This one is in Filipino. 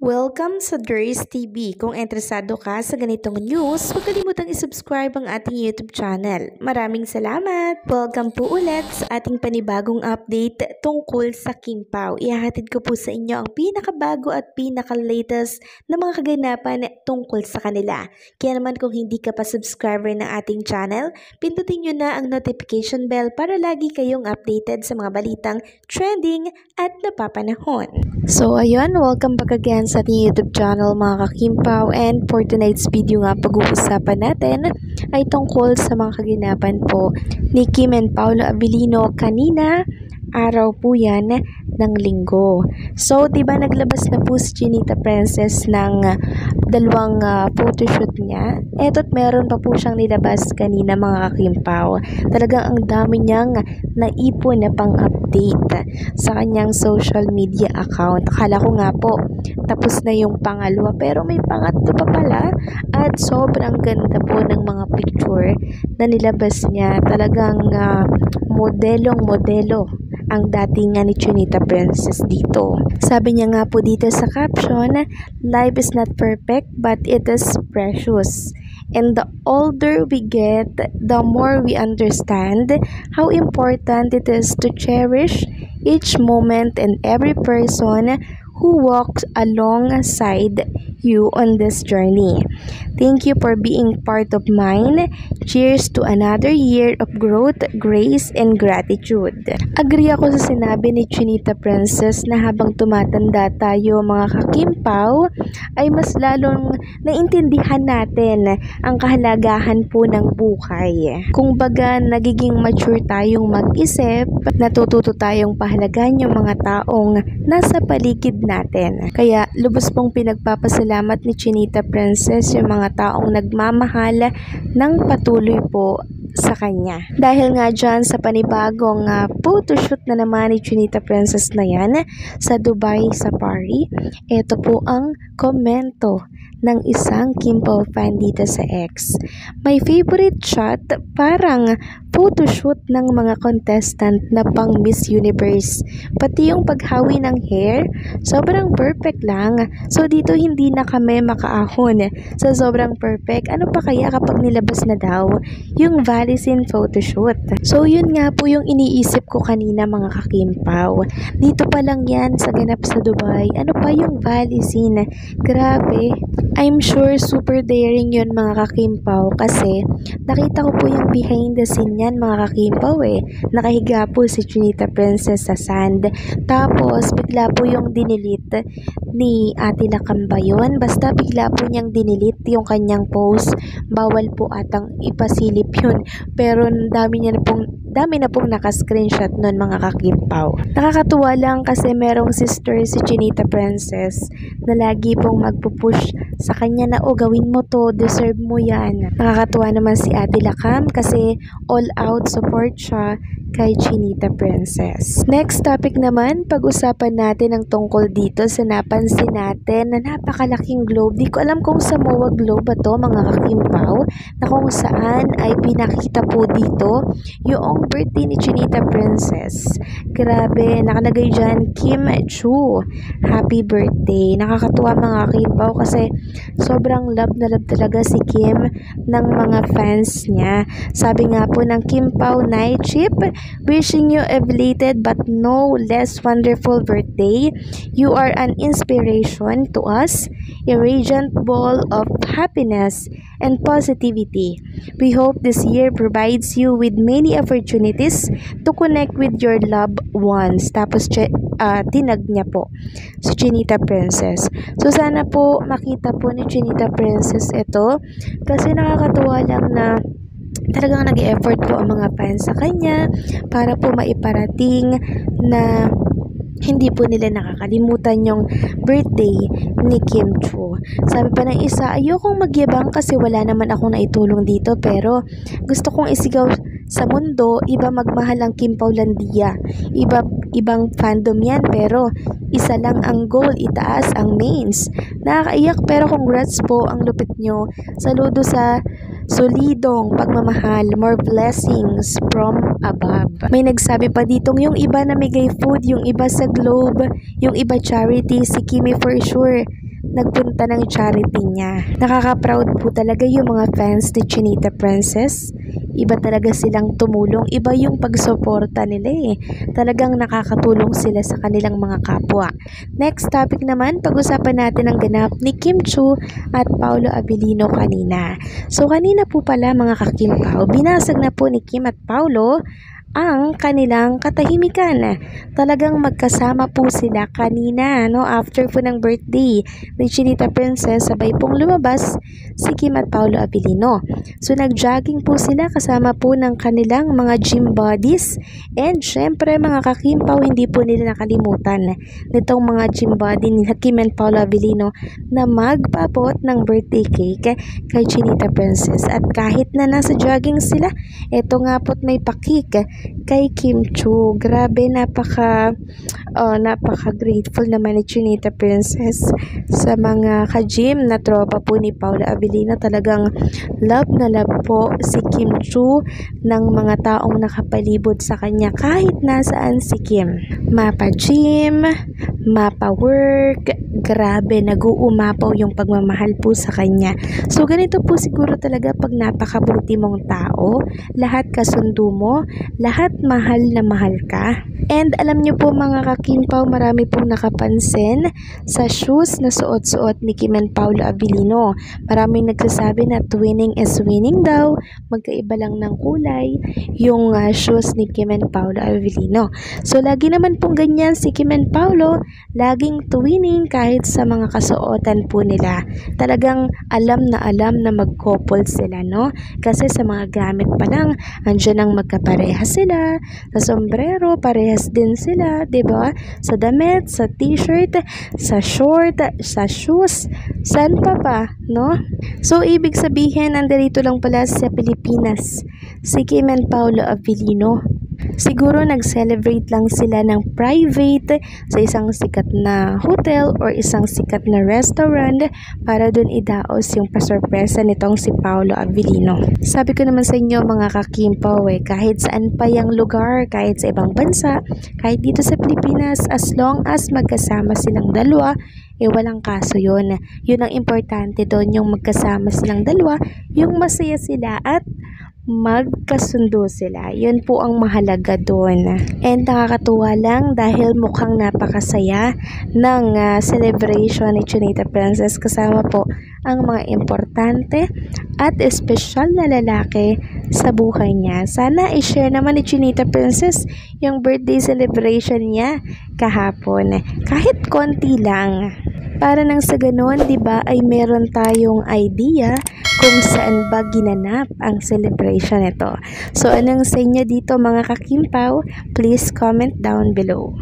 Welcome sa Durs TV. Kung interesado ka sa ganitong news, huwag kalimutang isubscribe ang ating YouTube channel. Maraming salamat! Welcome po ulit sa ating panibagong update tungkol sa Kim Pao. Ihahatid ko po sa inyo ang pinakabago at pinaka-latest na mga kaganapan tungkol sa kanila. Kaya naman kung hindi ka pa subscriber ng ating channel, pindutin nyo na ang notification bell para lagi kayong updated sa mga balitang trending at napapanahon. So ayun, welcome back again sa ating YouTube channel mga kakimpaw, and for tonight's video nga pag-uusapan natin ay tungkol sa mga kaganapan po ni Kim and Paolo Abilino kanina, araw po yan ng linggo. So diba naglabas na po si Chinita Princess ng dalawang photoshoot niya. Eto't meron pa po siyang nilabas kanina mga kakimpaw. Talagang ang dami niyang naipon na pang-update sa kanyang social media account. Akala ko nga po tapos na yung pangalawa, pero may pangatlo pa pala at sobrang ganda po ng mga picture na nilabas niya. Talagang modelong-modelo ang dating ni Chinita Princess dito. Sabi niya nga po dito sa caption, "Life is not perfect but it is precious. And the older we get, the more we understand how important it is to cherish each moment and every person who walks alongside you on this journey. Thank you for being part of mine. Cheers to another year of growth, grace, and gratitude." Agree ako sa sinabi ni Chinita Princess na habang tumatanda tayo mga kakimpaw, ay mas lalong naintindihan natin ang kahalagahan po ng buhay. Kung baga, nagiging mature tayong mag-isip, natututo tayong pahalagahan yung mga taong nasa paligid natin. Kaya lubos pong pinagpapasalamat ni Chinita Princess yung mga taong nagmamahal ng patuloy po sa kanya. Dahil nga dyan sa panibagong photoshoot na naman ni Chinita Princess na yan sa Dubai Safari, ito po ang komento ng isang Kim Pao fan dito sa X. My favorite shot, parang photoshoot ng mga contestant na pang Miss Universe. Pati yung paghawi ng hair, sobrang perfect lang. So dito hindi na kami makaahon sa sobrang perfect. Ano pa kaya kapag nilabas na daw yung Valicine photoshoot? So yun nga po yung iniisip ko kanina mga kakimpaw. Dito pa lang yan sa ganap sa Dubai. Ano pa yung Valicine? Grabe. I'm sure super daring yun mga kakimpaw kasi nakita ko po yung behind the scene yan mga kakimpaw Nakahiga po si Chinita Princess sa sand. Tapos bigla po yung dinilit ni Ate Lakamba yun. Basta bigla po niyang dinilit yung kanyang post. Bawal po atang ipasilip yun. Pero dami na pong naka-screenshot nun mga kakimpaw. Nakakatuwa lang kasi merong sister si Chinita Princess na lagi pong magpupush sa kanya na gawin mo to, deserve mo yan. Nakakatuwa naman si Ate Lakam kasi all out support siya kay Chinita Princess. Next topic naman, pag-usapan natin ang tungkol dito sa napansin natin na napakalaking globe. Di ko alam kung sa MOA globe ba to mga kakimpaw, na kung saan ay pinakita po dito yung birthday ni Chinita Princess. Grabe, nakalagay dyan Kim Chu, happy birthday. Nakakatuwa mga kakimpaw kasi sobrang love na love talaga si Kim ng mga fans niya. Sabi nga po ng Kim Pao Night Chip, wishing you a belated but no less wonderful birthday. You are an inspiration to us, a radiant ball of happiness and positivity. We hope this year provides you with many opportunities to connect with your loved ones. Tapos tinag niya po si Chinita Princess. So sana po makita po ni Chinita Princess ito kasi nakakatuwa lang na talagang nag-e-effort po ang mga fans sa kanya para po maiparating na hindi po nila nakakalimutan yung birthday ni Kim Chu. Sabi pa ng isa, ayokong magyabang kasi wala naman akong naitulong dito, pero gusto kong isigaw sa mundo, iba magmahal ang Kim Paulandia. Ibang fandom yan, pero isa lang ang goal, itaas ang mains. Nakakaiyak pero congrats po, ang lupit nyo. Saludo sa solidong pagmamahal, more blessings from above. May nagsabi pa ditong yung iba namigay food, yung iba sa globe, yung iba charity, si Kimi for sure. nagpunta ng charity niya. Nakaka-proud po talaga yung mga fans ni Chinita Princess. Iba talaga silang tumulong, iba yung pagsuporta nila eh. Talagang nakakatulong sila sa kanilang mga kapwa. Next topic naman, pag-usapan natin ang ganap ni Kim Chiu at Paolo Abilino kanina. So kanina po pala mga kakimpaw, binasag na po ni Kim at Paolo ang kanilang katahimikan. Talagang magkasama po sila kanina, no? After po ng birthday ni Chinita Princess, sabay pong lumabas si Kim at Paolo Abilino. So nag-jogging po sila kasama po ng kanilang mga gym buddies. And syempre mga kakimpaw, hindi po nila nakalimutan nitong mga gym buddy ni Kim and Paolo Abilino na magpapot ng birthday cake kay Chinita Princess. At kahit na nasa jogging sila, eto nga po't may pakik kay Kim Chiu. Grabe, napaka-grateful naman ni Chinita Princess sa mga ka-gym na tropa po ni Paolo Abilino. Talagang love na love po si Kim Chiu ng mga taong nakapalibot sa kanya kahit nasaan si Kim. Mapa-gym, mapa-work, grabe, nag-uumapaw yung pagmamahal po sa kanya. So ganito po siguro talaga pag napakabuti mong tao, lahat kasundo mo, lahat mahal na mahal ka. And alam niyo po mga kakimpaw, marami pong nakapansin sa shoes na suot-suot ni Kim and Paolo Abilino. Maraming nagsasabi na twinning is winning daw, magkaiba lang ng kulay yung shoes ni Kim and Paolo Abilino. So lagi naman pong ganyan si Kim and Paolo, laging twinning kahit sa mga kasuotan po nila. Talagang alam na mag-couple sila, no? Kasi sa mga gamit pa lang, andyan ang magkapareha sila. Sa sombrero, parehas din sila, 'di ba? Sa damit, sa t-shirt, sa short, sa shoes, saan pa, no? So ibig sabihin, nandito lang pala sa Pilipinas si Kim and Paolo Abilino. Siguro nag-celebrate lang sila ng private sa isang sikat na hotel or isang sikat na restaurant para dun idaos yung pasorpresa nitong si Paolo Abilino. Sabi ko naman sa inyo mga kakimpaw kahit saan pa yung lugar, kahit sa ibang bansa, kahit dito sa Pilipinas, as long as magkasama silang dalawa, walang kaso yun. Yun ang importante doon, yung magkasama silang dalawa, yung masaya sila at magkasundo sila. Yun po ang mahalaga doon. And nakakatuwa lang dahil mukhang napakasaya ng celebration ni Chinita Princess kasama po ang mga importante at espesyal na lalaki sa buhay niya. Sana i-share naman ni Chinita Princess yung birthday celebration niya kahapon. Kahit konti lang. Para nang sa ganun, 'di ba, ay meron tayong idea kung saan ba ginanap ang celebration nito. So anong sa inyo dito mga kakimpaw? Please comment down below.